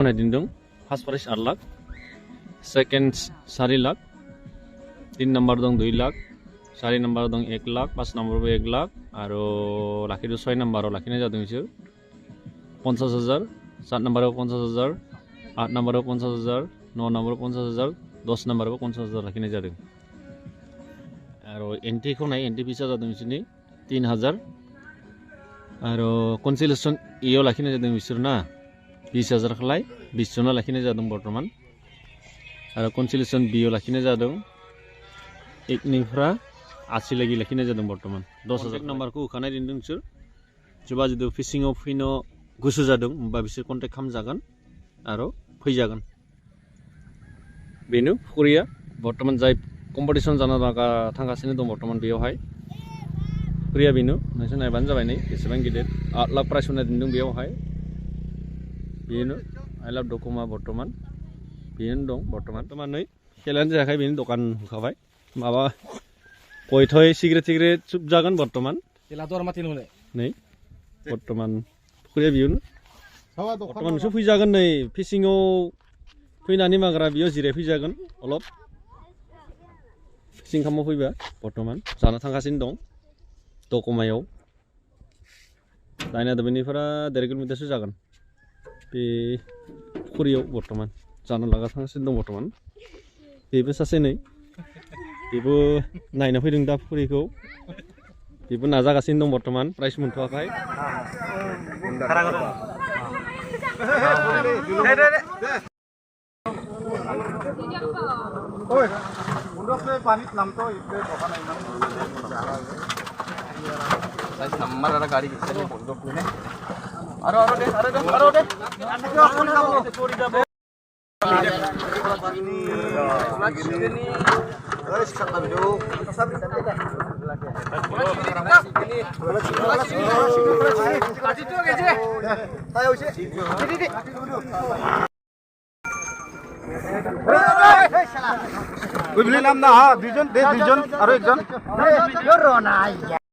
दिन दं first price 8 lakh second 4 lakh 3 number दं 2 लाख 4 नंबर दं 1 लाख 5 नंबर 1 लाख आरो लाखिदो 6 नंबराव लाखिनाय जादों बिसोर 50,000 7 नंबराव 50,000 8 नंबराव 50,000 9 नंबराव 50,000 10 नंबराव 50,000 लाखिनाय जादों आरो एंट्री खौ नाय एंट्री फीसा जादों बिसोरनि 3,000 आरो कन्सोलेशन इयाव लाखिनाय जादों बिसोर ना 20,000 खलाय 20 जना लाखिनाय जादों बर्तमान आरो कन्सोलेशन बियाव लाखिनाय जादों 1 निफ्राय 80 लागि लाखिनाय जादों बर्तमान 10,000 नम्बरखौ होखानाय दिनदों बिसोर सोरबा जुदि फिशिंआव फैनो गोसो जादों होनबा बिसोर कन्टेक्ट खालामजागोन आरो फैजागोन बेनो फुख्रिया बर्तमान जाय कम्पिटिशन जाना थांगासिनो दं बर्तमान बेयावहाय फुख्रिया बेनो नोंसोर नायबानो जाबाय नै बेसेबां गिदिर 8 लाख प्राइस होनाय दिनदों बेयावहाय बेनो आइ लाभ दकमा बर्तमान बेनो दं बर्तमान नै खेलायानो जायाखै बेनो दखान होखाबाय माबा गय थय सिगारेट सोब जागोन बर्तमान नै बर्तमान फुख्रिया बेयावनो बर्तमान नोंसोर फैजागोन नै फिशिंआव फैनानै माग्रा बेयाव जिराय फैजागोन अलप फिशिं खालामनो फैबा बर्तमान जाना थांगासिनो दं दकमायाव दाइना दबेनिफ्राय 1.5 किल'मिटारसो जागोन बे फुख्रियाव बर्तमान जानो लागा थांगासिनो दं बर्तमान बेबो सासे नै बेबो नायनो फैदों दा फुख्रिखौ बेबो नाजागासिनो दं बर्तमान प्राइस मोनथ'वाखै गाड़ी नाम ना दुईजन और एक जन